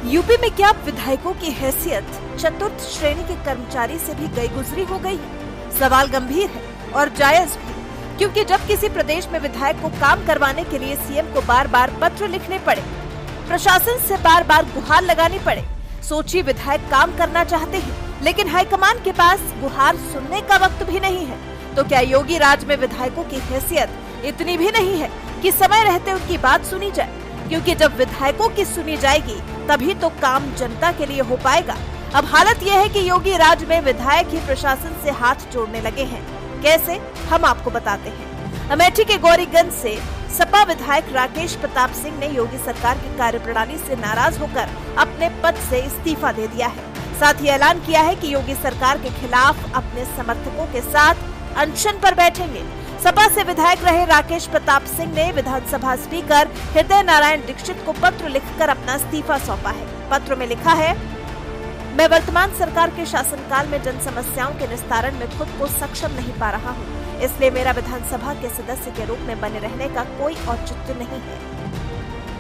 UP में क्या विधायकों की हैसियत चतुर्थ श्रेणी के कर्मचारी से भी गई गुजरी हो गई है? सवाल गंभीर है और जायज भी, क्योंकि जब किसी प्रदेश में विधायक को काम करवाने के लिए सीएम को बार बार पत्र लिखने पड़े, प्रशासन से बार बार गुहार लगानी पड़े, सोचिए विधायक काम करना चाहते हैं लेकिन हाईकमान के पास गुहार सुनने का वक्त भी नहीं है, तो क्या योगी राज में विधायकों की हैसियत इतनी भी नहीं है कि समय रहते उनकी बात सुनी जाए? क्योंकि जब विधायकों की सुनी जाएगी तभी तो काम जनता के लिए हो पाएगा। अब हालत यह है कि योगी राज में विधायक ही प्रशासन से हाथ जोड़ने लगे हैं। कैसे, हम आपको बताते हैं। अमेठी के गौरीगंज से सपा विधायक राकेश प्रताप सिंह ने योगी सरकार की कार्यप्रणाली से नाराज होकर अपने पद से इस्तीफा दे दिया है। साथ ही ऐलान किया है कि योगी सरकार के खिलाफ अपने समर्थकों के साथ अनशन पर बैठेंगे। सपा से विधायक रहे राकेश प्रताप सिंह ने विधानसभा स्पीकर हृदय नारायण दीक्षित को पत्र लिखकर अपना इस्तीफा सौंपा है। पत्र में लिखा है, मैं वर्तमान सरकार के शासनकाल में जन समस्याओं के निस्तारण में खुद को सक्षम नहीं पा रहा हूं, इसलिए मेरा विधानसभा के सदस्य के रूप में बने रहने का कोई औचित्य नहीं है।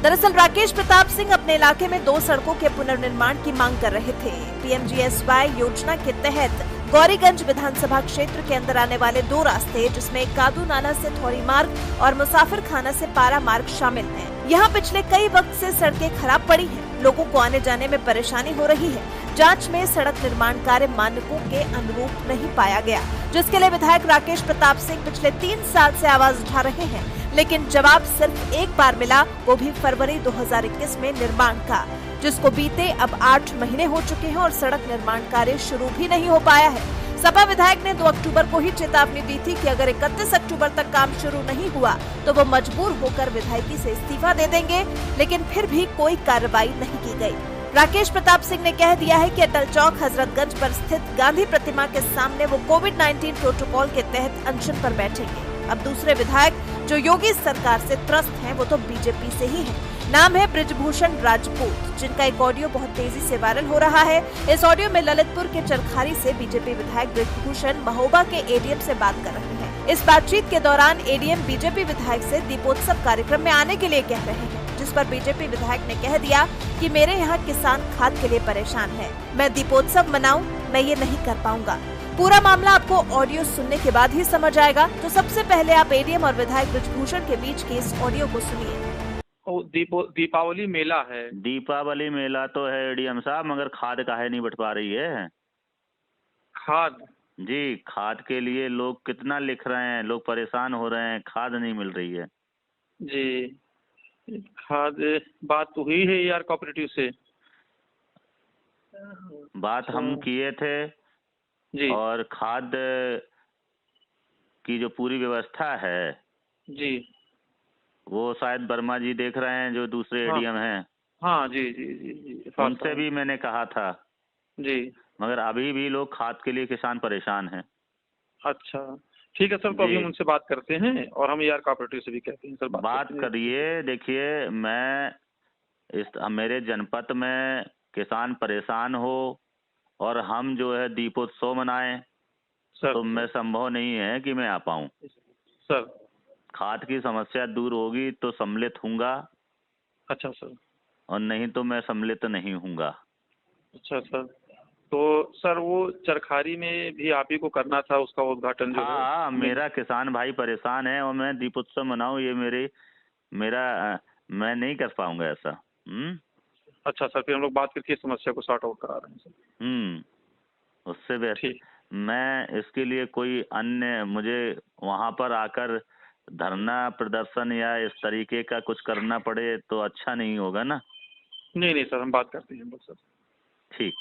दरअसल राकेश प्रताप सिंह अपने इलाके में 2 सड़कों के पुनर्निर्माण की मांग कर रहे थे। पीएमजीएसवाई योजना के तहत गौरीगंज विधानसभा क्षेत्र के अंदर आने वाले 2 रास्ते, जिसमें कादू नाला से थौरी मार्ग और मुसाफिर खाना से पारा मार्ग शामिल हैं। यहाँ पिछले कई वक्त से सड़कें खराब पड़ी हैं, लोगों को आने जाने में परेशानी हो रही है। जांच में सड़क निर्माण कार्य मानकों के अनुरूप नहीं पाया गया, जिसके लिए विधायक राकेश प्रताप सिंह पिछले 3 साल से आवाज उठा रहे हैं, लेकिन जवाब सिर्फ एक बार मिला, वो भी फरवरी 2021 में निर्माण का, जिसको बीते अब 8 महीने हो चुके हैं और सड़क निर्माण कार्य शुरू भी नहीं हो पाया है। सपा विधायक ने 2 अक्टूबर को ही चेतावनी दी थी कि अगर 31 अक्टूबर तक काम शुरू नहीं हुआ तो वो मजबूर होकर विधायकी से इस्तीफा दे देंगे, लेकिन फिर भी कोई कार्रवाई नहीं की गई। राकेश प्रताप सिंह ने कह दिया है कि अटल चौक हजरतगंज पर स्थित गांधी प्रतिमा के सामने वो कोविड-19 प्रोटोकॉल के तहत अनशन पर बैठेंगे। अब दूसरे विधायक जो योगी सरकार से त्रस्त हैं, वो तो बीजेपी से ही हैं। नाम है बृजभूषण राजपूत, जिनका एक ऑडियो बहुत तेजी से वायरल हो रहा है। इस ऑडियो में ललितपुर के चरखारी से बीजेपी विधायक बृजभूषण महोबा के एडीएम से बात कर रहे हैं। इस बातचीत के दौरान एडीएम बीजेपी विधायक से दीपोत्सव कार्यक्रम में आने के लिए कह रहे हैं, जिस पर बीजेपी विधायक ने कह दिया कि मेरे यहाँ किसान खाद के लिए परेशान है, मैं दीपोत्सव मनाऊं, मैं ये नहीं कर पाऊंगा। पूरा मामला आपको ऑडियो सुनने के बाद ही समझ आएगा, तो सबसे पहले आप एडीएम और विधायक बृजभूषण के बीच के इस ऑडियो को सुनिए। दीपावली मेला है। दीपावली मेला तो है एडीएम साहब, मगर खाद काहे नहीं बंट पा रही है? खाद जी, खाद के लिए लोग कितना लिख रहे हैं, लोग परेशान हो रहे हैं, खाद नहीं मिल रही है जी। खाद बात तो हुई है यार कोऑपरेटिव से, बात हम किए थे जी। और खाद की जो पूरी व्यवस्था है जी, वो शायद वर्मा जी देख रहे हैं, जो दूसरे एडीएम हैं। हाँ जी जी जी जी, उनसे भी मैंने कहा था जी, मगर अभी भी लोग खाद के लिए किसान परेशान हैं। अच्छा ठीक है सर, तो अभी हम उनसे बात करते हैं और हम यार कोऑपरेटिव से भी कहते हैं सर बात करिए। देखिए, मैं मेरे जनपद में किसान परेशान हो और हम जो है दीपोत्सव मनाएं सर, तो मैं संभव नहीं है कि मैं आ पाऊं सर। खाद की समस्या दूर होगी तो सम्मिलित हूँगा। अच्छा सर। और नहीं तो मैं सम्मिलित नहीं हूँगा। अच्छा सर, तो सर वो चरखारी में भी आप ही को करना था उसका उद्घाटन जो है। हाँ, मेरा किसान भाई परेशान है और मैं दीपोत्सव मनाऊं, ये मैं नहीं कर पाऊंगा ऐसा। अच्छा सर, फिर हम लोग बात करके समस्या को सॉर्ट आउट करा रहे हैं सर। उससे बेहतर मैं इसके लिए कोई अन्य, मुझे वहां पर आकर धरना प्रदर्शन या इस तरीके का कुछ करना पड़े तो अच्छा नहीं होगा ना। नहीं सर, हम बात करते हैं सर। ठीक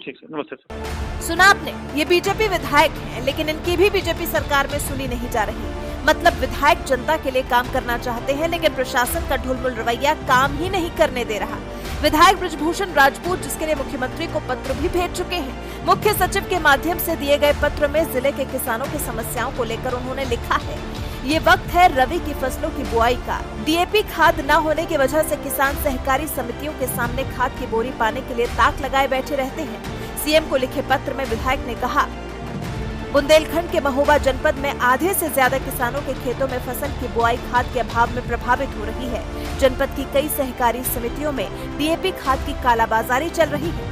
सर, नमस्ते सर। सुना आपने, ये बीजेपी विधायक हैं, लेकिन इनकी भी बीजेपी सरकार में सुनी नहीं जा रही। मतलब विधायक जनता के लिए काम करना चाहते हैं, लेकिन प्रशासन का ढुलमुल रवैया काम ही नहीं करने दे रहा। विधायक बृजभूषण राजपूत, जिसके लिए मुख्यमंत्री को पत्र भी भेज चुके हैं, मुख्य सचिव के माध्यम से दिए गए पत्र में जिले के किसानों की समस्याओं को लेकर उन्होंने लिखा है, ये वक्त है रबी की फसलों की बुआई का। डीएपी खाद न होने की वजह से किसान सहकारी समितियों के सामने खाद की बोरी पाने के लिए ताक लगाए बैठे रहते हैं। सीएम को लिखे पत्र में विधायक ने कहा, बुंदेलखंड के महोबा जनपद में आधे से ज्यादा किसानों के खेतों में फसल की बुआई खाद के अभाव में प्रभावित हो रही है। जनपद की कई सहकारी समितियों में डीएपी खाद की कालाबाजारी चल रही है।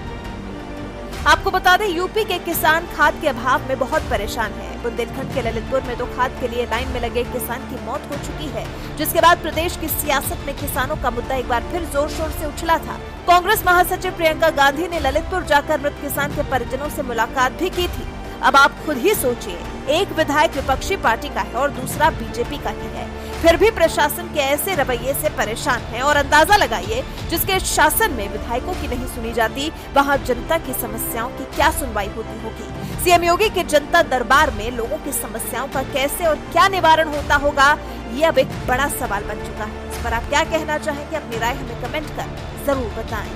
आपको बता दें, यूपी के किसान खाद के अभाव में बहुत परेशान हैं। बुंदेलखंड के ललितपुर में तो खाद के लिए लाइन में लगे किसान की मौत हो चुकी है, जिसके बाद प्रदेश की सियासत में किसानों का मुद्दा एक बार फिर जोर शोर से उछला था। कांग्रेस महासचिव प्रियंका गांधी ने ललितपुर जाकर मृत किसान के परिजनों से मुलाकात भी की थी। अब आप खुद ही सोचिए, एक विधायक विपक्षी पार्टी का है और दूसरा बीजेपी का ही है, फिर भी प्रशासन के ऐसे रवैये से परेशान है। और अंदाजा लगाइए, जिसके शासन में विधायकों की नहीं सुनी जाती, वहां जनता की समस्याओं की क्या सुनवाई होती होगी। सीएम योगी के जनता दरबार में लोगों की समस्याओं का कैसे और क्या निवारण होता होगा, ये अब एक बड़ा सवाल बन चुका है। इस पर आप क्या कहना चाहेंगे, अपनी राय हमें कमेंट कर जरूर बताएं।